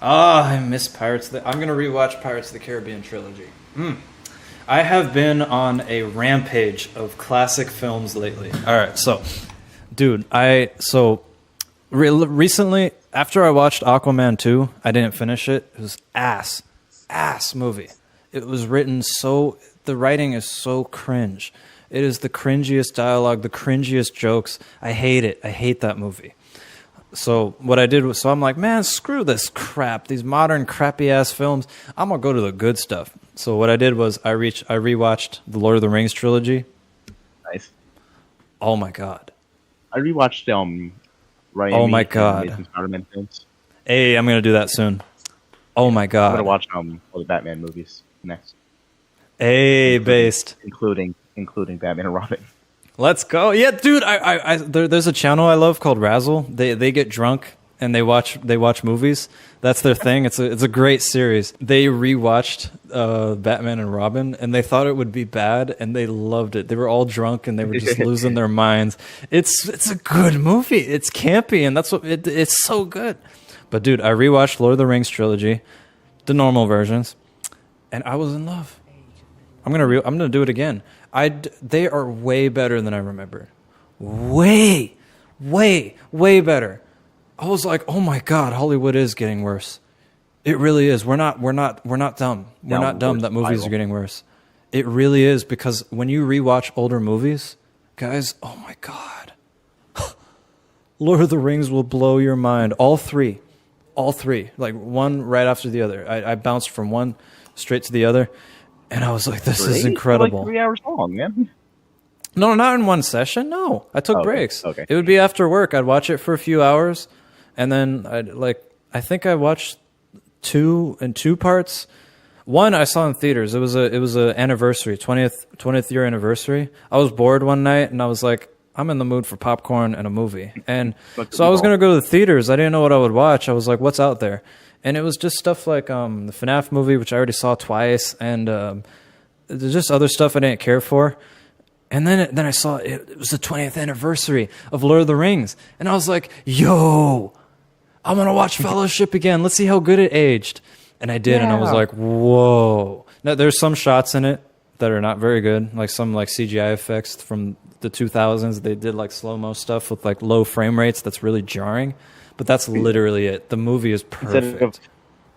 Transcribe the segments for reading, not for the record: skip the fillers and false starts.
I miss Pirates. I'm gonna rewatch Pirates of the Caribbean trilogy. I have been on a rampage of classic films lately. All right, so, dude, recently after I watched Aquaman 2, I didn't finish it. It was ass movie. It was written the writing is so cringe. It is the cringiest dialogue, the cringiest jokes. I hate it. I hate that movie. So what I did was, I'm like, man, screw this crap, these modern crappy ass films. I'm gonna go to the good stuff. So what I did was I rewatched the Lord of the Rings trilogy. Nice. Oh my god. I rewatched Ryan. Oh my god. Spider-Man films. Hey, I'm gonna do that soon. Oh my god. I'm gonna watch all the Batman movies next. Hey, based, including Batman and Robin. Let's go. Yeah, dude. There's a channel I love called Razzle. They get drunk and they watch movies. That's their thing. It's a great series. They rewatched Batman and Robin and they thought it would be bad and they loved it. They were all drunk and they were just losing their minds. It's a good movie. It's campy and that's what it's so good. But dude, I rewatched Lord of the Rings trilogy, the normal versions, and I was in love. I'm gonna do it again. They are way better than I remember. Way better. I was like, oh my god, Hollywood is getting worse. It really is. We're not dumb. We're not dumb that movies are getting worse. It really is, because when you rewatch older movies, guys, oh my god, Lord of the Rings will blow your mind. All three, like one right after the other. I bounced from one straight to the other. And I was like, this is incredible. Like 3 hours long, man. No, not in one session. No, I took breaks. Okay. It would be after work. I'd watch it for a few hours. And then I think I watched 2 in 2 parts. One I saw in theaters. It was a anniversary, 20th year anniversary. I was bored one night and I was like, I'm in the mood for popcorn and a movie. And so I was going to go to the theaters. I didn't know what I would watch. I was like, what's out there? And it was just stuff like the FNAF movie, which I already saw twice, and just other stuff I didn't care for. And then I saw it was the 20th anniversary of Lord of the Rings. And I was like, yo, I'm going to watch Fellowship again. Let's see how good it aged. And I did, and I was like, whoa. Now, there's some shots in it that are not very good, like some CGI effects from the 2000s. They did slow-mo stuff with low frame rates that's really jarring. But that's literally it. The movie is perfect.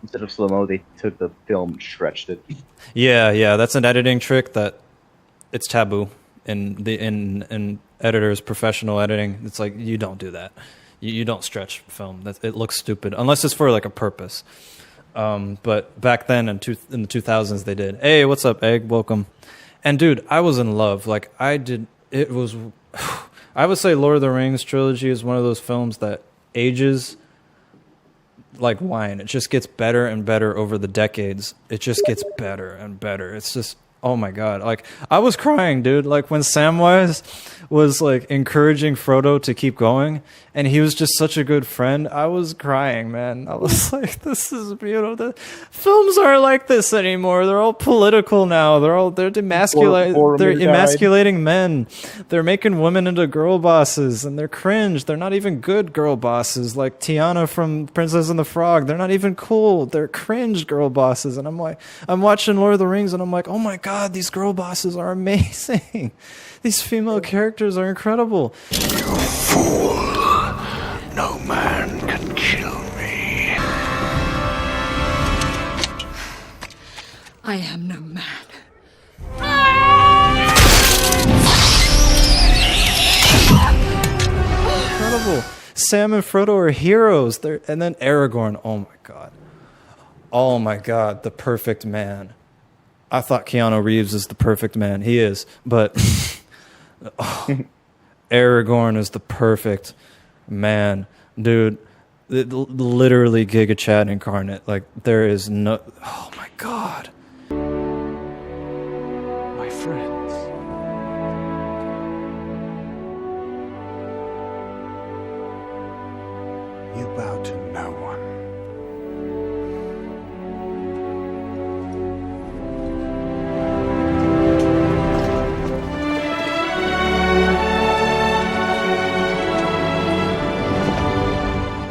Instead of slow-mo, they took the film, stretched it. Yeah. That's an editing trick that it's taboo in editors, professional editing. It's like, you don't do that. You don't stretch film. It looks stupid unless it's for a purpose. But back then in the 2000s, they did. Hey, what's up, Egg? Welcome. And dude, I was in love. It was. I would say Lord of the Rings trilogy is one of those films that ages like wine. It just gets better and better over the decades. It just gets better and better. It's just, oh my god. I was crying, dude. When Samwise was encouraging Frodo to keep going and he was just such a good friend, I was crying, man. I was like, this is beautiful. The films aren't like this anymore. They're all political now. They're emasculating men. They're making women into girl bosses and they're cringe. They're not even good girl bosses like Tiana from Princess and the Frog. They're not even cool. They're cringe girl bosses. And I'm watching Lord of the Rings and I'm like, oh my god, these girl bosses are amazing. These female characters are incredible. You fool. No man can kill me. I am no man. Incredible. Sam and Frodo are heroes. And then Aragorn. Oh my god. Oh my god. The perfect man. I thought Keanu Reeves is the perfect man. He is. But Aragorn is the perfect man. Dude, literally Giga Chad incarnate. There is no... Oh my god. My friends. You bow to no one.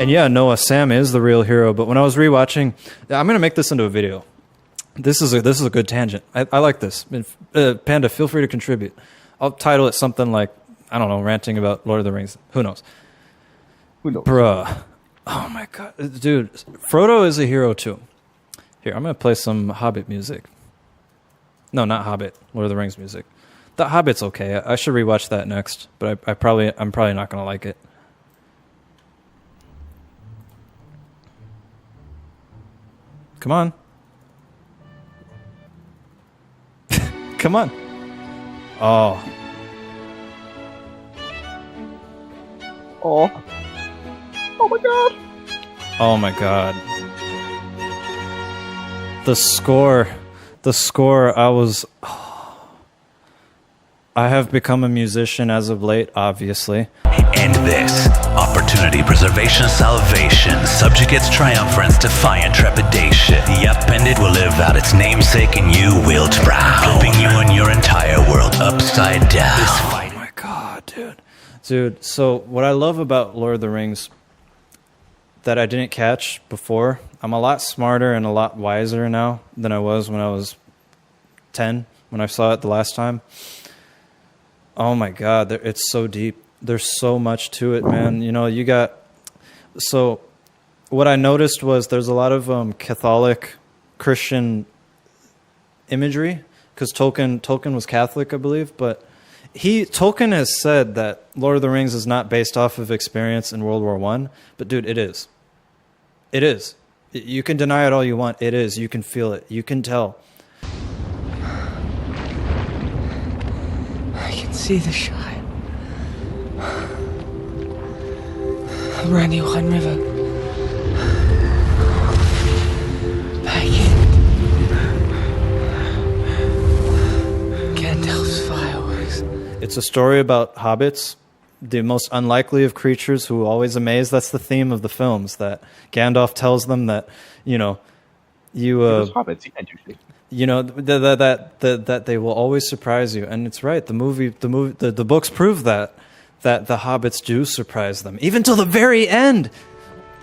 And yeah, Noah, Sam is the real hero. But when I was rewatching, I'm gonna make this into a video. This is a good tangent. I like this. Panda, feel free to contribute. I'll title it something like, I don't know, ranting about Lord of the Rings. Who knows? Who knows? Bruh. Oh my god. Dude, Frodo is a hero too. Here, I'm going to play some Hobbit music. No, not Hobbit. Lord of the Rings music. The Hobbit's okay. I should rewatch that next, but I'm probably not going to like it. Come on. Come on. Oh. Oh. Oh my god. Oh my god. The score, I have become a musician as of late, obviously. And this, opportunity, preservation, salvation, subjugates triumphance, defiant trepidation. The upended will live out its namesake and you will drown, flipping you and your entire world upside down. This fight. Oh my god, dude. Dude, so what I love about Lord of the Rings that I didn't catch before, I'm a lot smarter and a lot wiser now than I was when I was 10, when I saw it the last time. Oh my god, it's so deep. There's so much to it, man. You know, you got... So what I noticed was there's a lot of Catholic Christian imagery, because Tolkien was Catholic, I believe, but Tolkien has said that Lord of the Rings is not based off of experience in World War I, but dude, it is. It is. You can deny it all you want. It is. You can feel it. You can tell. I can see the shine. The Brandywine River. Baggins. Gandalf's fireworks. It's a story about hobbits, the most unlikely of creatures who always amaze. That's the theme of the films, that Gandalf tells them that, you know, Hobbits, you can't do shit. You know, that they will always surprise you. And it's right. The books prove that the hobbits do surprise them, even till the very end.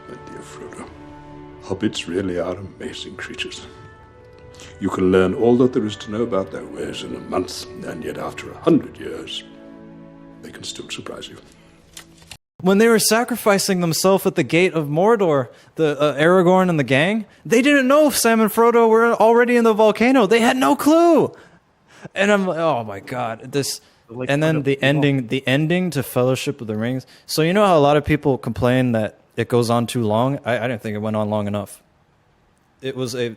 My dear Frodo, hobbits really are amazing creatures. You can learn all that there is to know about their ways in a month, and yet after 100 years, they can still surprise you. When they were sacrificing themselves at the gate of Mordor, the Aragorn and the gang, they didn't know if Sam and Frodo were already in the volcano. They had no clue. And I'm like, oh my god, this. And then the ending to Fellowship of the Rings. So you know how a lot of people complain that it goes on too long? I didn't think it went on long enough. It was I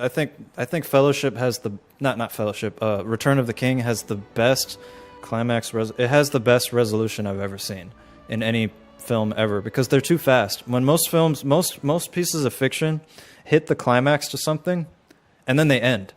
think Fellowship has the not Fellowship. Return of the King has the best climax. It has the best resolution I've ever seen in any film ever, because they're too fast. When most films, most pieces of fiction hit the climax to something, and then they end,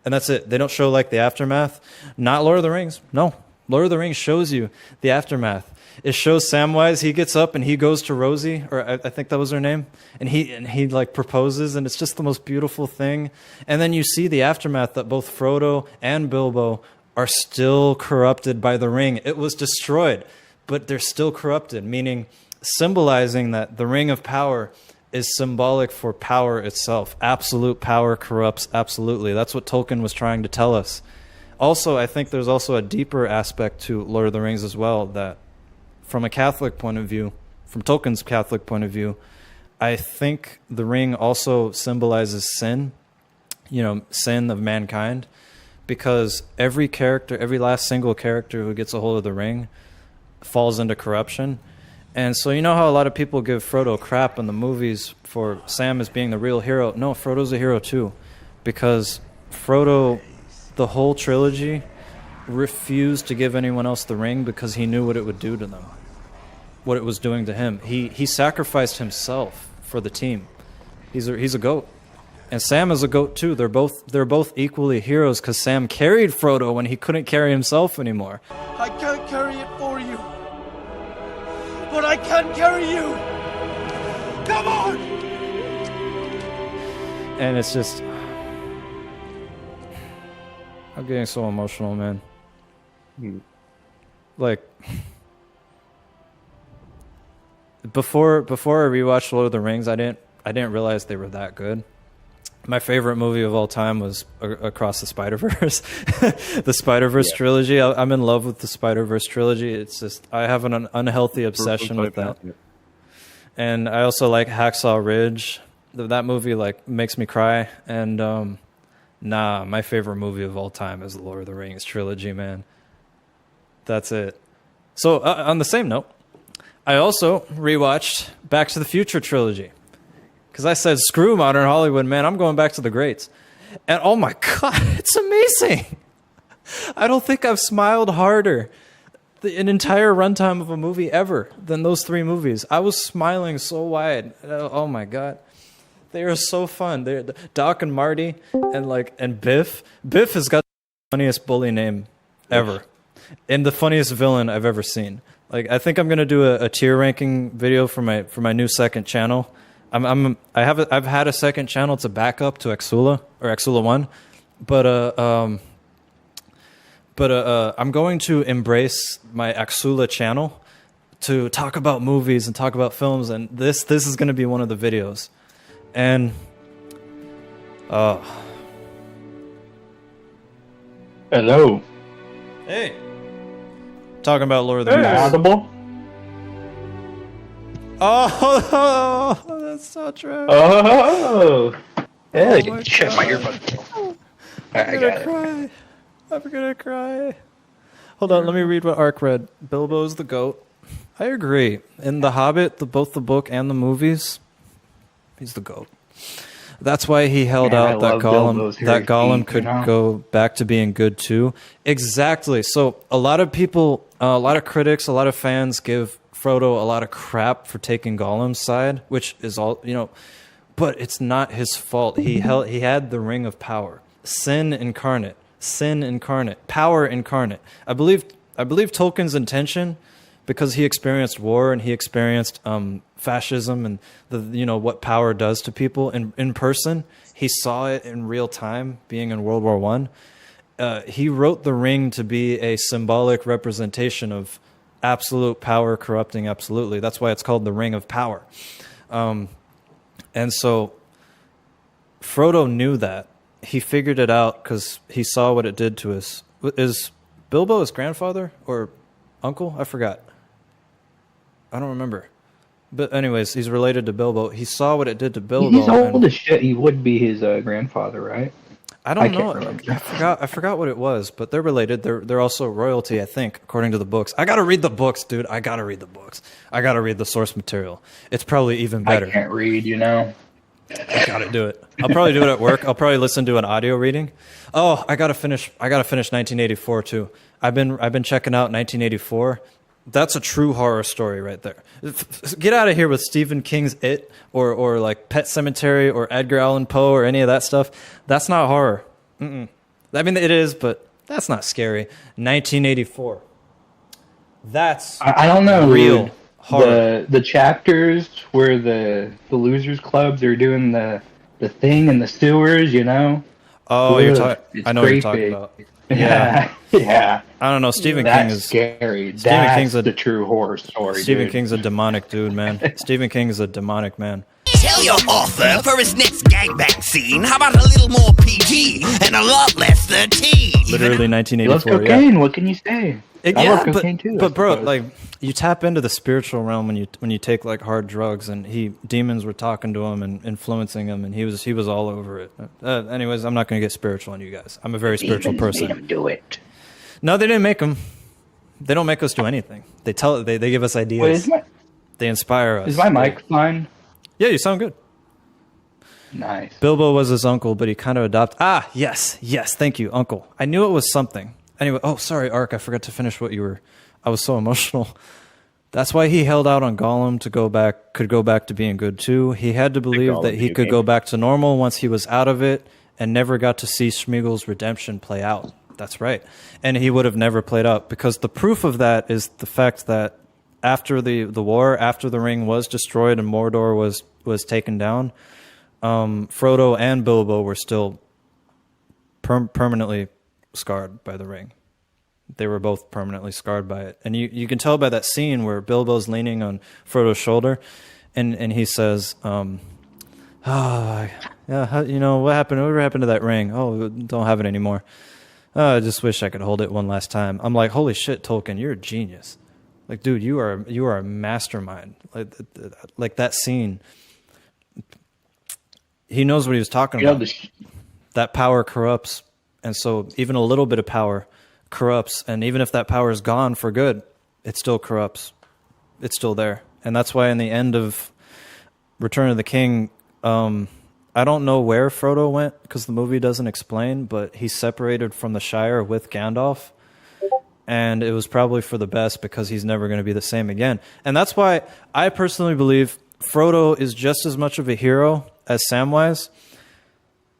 and that's it. They don't show like the aftermath. Not Lord of the Rings. No, Lord of the Rings shows you the aftermath. It shows Samwise. He gets up and he goes to Rosie, or I think that was her name, and he like proposes, and it's just the most beautiful thing. And then you see the aftermath, that both Frodo and Bilbo are still corrupted by the ring. It was destroyed, but they're still corrupted, meaning symbolizing that the ring of power is symbolic for power itself. Absolute power corrupts absolutely. That's what Tolkien was trying to tell us. Also, I think there's also a deeper aspect to Lord of the Rings as well, that from a Catholic point of view, from Tolkien's Catholic point of view, I think the ring also symbolizes sin, you know, sin of mankind, because every character, every last single character who gets a hold of the ring falls into corruption. And so you know how a lot of people give Frodo crap in the movies for Sam as being the real hero? No, Frodo's a hero too, because Frodo, the whole trilogy, refused to give anyone else the ring because he knew what it would do to them, what it was doing to him. He sacrificed himself for the team. He's a goat. And Sam is a goat too. They're both equally heroes, because Sam carried Frodo when he couldn't carry himself anymore. I can't carry it for you, but I can carry you. Come on! And it's just, I'm getting so emotional, man. Like, before I rewatched Lord of the Rings, I didn't realize they were that good. My favorite movie of all time was Across the Spider-Verse, the Spider-Verse trilogy. I'm in love with the Spider-Verse trilogy. It's just I have an unhealthy obsession with that. And I also like Hacksaw Ridge. That movie like makes me cry. And my favorite movie of all time is the Lord of the Rings trilogy, man. That's it. So on the same note, I also rewatched Back to the Future trilogy. Because I said, screw modern Hollywood, man. I'm going back to the greats. And oh my God, it's amazing. I don't think I've smiled harder an entire runtime of a movie ever than those 3 movies. I was smiling so wide. Oh my God. They are so fun. They're Doc and Marty and Biff. Biff has got the funniest bully name ever. And the funniest villain I've ever seen. Like, I think I'm going to do a tier ranking video for my new second channel. I've had a second channel. It's a backup to Aksula or Aksula 1, but I'm going to embrace my Aksula channel to talk about movies and talk about films, and this is going to be one of the videos. And hello. Hey. Talking about Lord of the Rings. Audible. Oh, that's so true. Oh, hey, my shut God. my earbuds. I'm gonna cry. I'm gonna cry. Hold on, let me read what Ark read. Bilbo's the GOAT. I agree. In The Hobbit, both the book and the movies, he's the GOAT. That's why he held out that Gollum could go back to being good too. Exactly. So a lot of people, a lot of critics, a lot of fans give Frodo a lot of crap for taking Gollum's side, which is all, but it's not his fault. He had the Ring of Power, sin incarnate, power incarnate. I believe Tolkien's intention, because he experienced war and he experienced fascism and what power does to people in person. He saw it in real time, being in World War I. He wrote the ring to be a symbolic representation of absolute power corrupting absolutely. That's why it's called the Ring of Power. And so Frodo knew that. He figured it out because he saw what it did to us. Is Bilbo his grandfather or uncle? I forgot. I don't remember. But anyways, he's related to Bilbo. He saw what it did to Bilbo. He's old as shit. He would be his grandfather, right? I don't know. Can't remember. I forgot what it was, but they're related. They're also royalty, I think, according to the books. I got to read the books, dude. I got to read the books. I got to read the source material. It's probably even better. I can't read, I got to do it. I'll probably do it at work. I'll probably listen to an audio reading. Oh, I got to finish 1984 too. I've been checking out 1984. That's a true horror story right there. Get out of here with Stephen King's It or like Pet Sematary or Edgar Allan Poe or any of that stuff. That's not horror. I mean, it is, but that's not scary. 1984. That's I don't know. Real horror. The chapters where the losers clubs are doing the thing in the sewers, Oh, Ugh, I know what you're talking about. Yeah. Yeah. I don't know. Stephen That's King is scary. Stephen King's the true horror story. Stephen dude. King's a demonic dude, man. Stephen King is a demonic man. Tell your author for his next gangbang scene, how about a little more PG and a lot less 13? Literally He 1984. loves cocaine. What can you say? I love but cocaine too. but I bro, suppose. like you tap into the spiritual realm when you take like hard drugs, and demons were talking to him and influencing him, and he was all over it. Anyways, I'm not going to get spiritual on you guys. I'm a very spiritual Demons person. made him do it. No, they didn't make them. They don't make us do anything. They give us ideas. Wait, They inspire us. is my mic fine? Yeah, you sound good. Nice. Bilbo was his uncle, but he kind of adopted. Ah, yes, thank you, uncle. I knew it was something. Anyway, oh, sorry, Ark, I forgot to finish what you were. I was so emotional. That's why he held out on Gollum could go back to being good too. He had to believe that he could go back to normal once he was out of it, and never got to see Sméagol's redemption play out. That's right. And he would have never played out, because the proof of that is the fact that after the war, after the ring was destroyed and Mordor was taken down, Frodo and Bilbo were still permanently scarred by the ring. They were both permanently scarred by it. And you can tell by that scene where Bilbo's leaning on Frodo's shoulder, and he says, yeah, you know, whatever happened to that ring? Oh, don't have it anymore. I just wish I could hold it one last time. I'm like, holy shit, Tolkien, you're a genius. Like, dude, you are a mastermind. Like that scene. He knows what he was talking about. That power corrupts, and so even a little bit of power corrupts, and even if that power is gone for good, it still corrupts. It's still there, and that's why in the end of Return of the King, I don't know where Frodo went because the movie doesn't explain, but he separated from the Shire with Gandalf, and it was probably for the best because he's never going to be the same again. And that's why I personally believe Frodo is just as much of a hero as Samwise,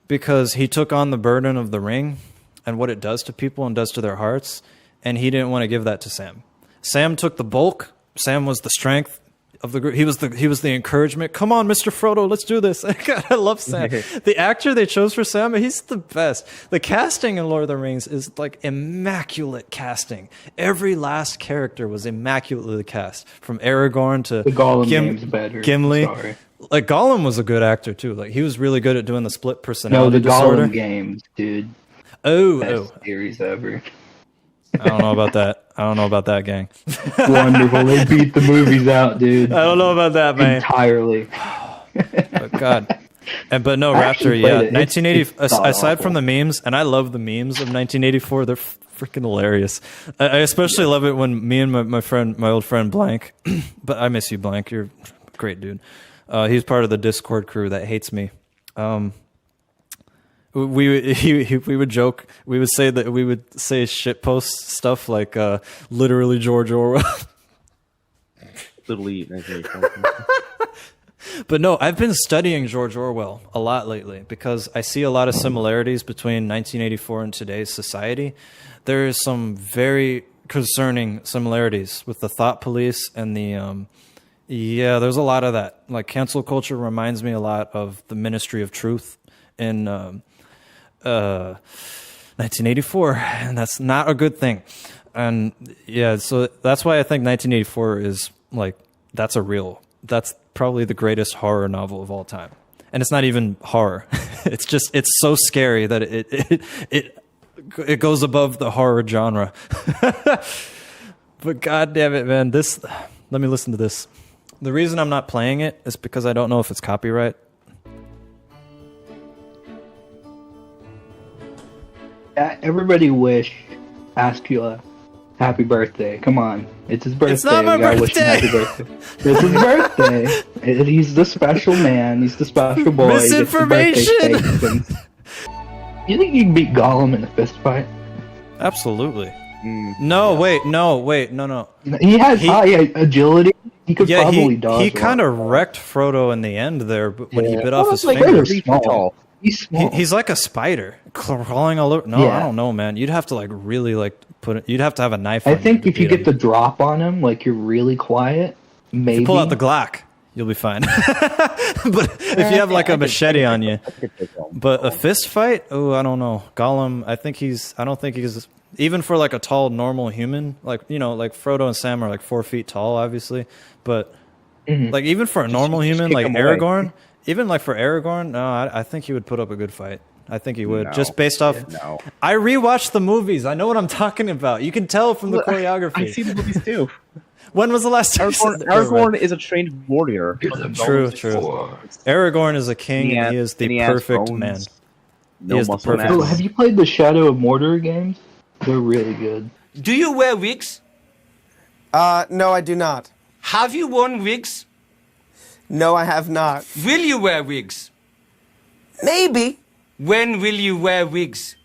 because he took on the burden of the ring and what it does to people and does to their hearts, and he didn't want to give that to Sam. Sam took the bulk. Sam was the strength of the group. He was the encouragement. Come on, Mr. Frodo, let's do this. God, I love Sam. The actor they chose for Sam, he's the best. The casting in Lord of the Rings is like immaculate casting. Every last character was immaculately cast, from Aragorn to the Gollum game's better. Gimli. Sorry. Like Gollum was a good actor too. Like he was really good at doing the split personality No, the disorder. Gollum games, dude. Oh, Series ever. I don't know about that. I don't know about that, gang. Wonderful. They beat the movies out, dude. I don't know about that, man. Entirely. But God. But no, I actually Raptor, played yeah. it. 1980, It's aside from the memes, and I love the memes of 1984, they're freaking hilarious. I especially love it when me and my old friend Blank, but I miss you, Blank. You're a great dude. He's part of the Discord crew that hates me. We would joke. We would say that we would say shitpost stuff like literally George Orwell. Literally 1984. But no, I've been studying George Orwell a lot lately because I see a lot of similarities between 1984 and today's society. There is some very concerning similarities with the thought police and the yeah, there's a lot of that. Like cancel culture reminds me a lot of the Ministry of Truth in 1984, and that's not a good thing. And yeah, so that's why I think 1984 is like that's probably the greatest horror novel of all time. And it's not even horror. It's so scary that it goes above the horror genre. But God damn it, man, let me listen to this. The reason I'm not playing it is because I don't know if it's copyright. Everybody wish Aksula happy birthday. Come on. It's his birthday. It's not my birthday. Wish him happy birthday. It's his birthday. He's the special man. He's the special boy. Misinformation! You think you can beat Gollum in a fist fight? Absolutely. No. He has high agility. He could probably dodge. He kind of wrecked Frodo in the end there, but when he bit off his like fingers. small. He's small. He's like a spider crawling all over. No, I don't know, man. You'd have to like really like put it. You'd have to have a knife. I think if you get him. the drop on him, like you're really quiet, maybe If you pull out the Glock, you'll be fine. But if you have like a machete on you, but a fist fight, oh, I don't know. Gollum, I don't think he's even for like a tall normal human, like like Frodo and Sam are like 4 feet tall, obviously, but like even for a normal human like Aragorn. Even like for Aragorn, no, I think he would put up a good fight. I think he would, just based off. No. I rewatched the movies. I know what I'm talking about. You can tell from the choreography. I see the movies too. When was the last time? Aragorn is a trained warrior. True. Aragorn is a king, and he is the perfect man. No he is the muscle perfect. mass. Oh, have you played the Shadow of Mordor games? They're really good. Do you wear wigs? No, I do not. Have you worn wigs? No, I have not. Will you wear wigs? Maybe. When will you wear wigs?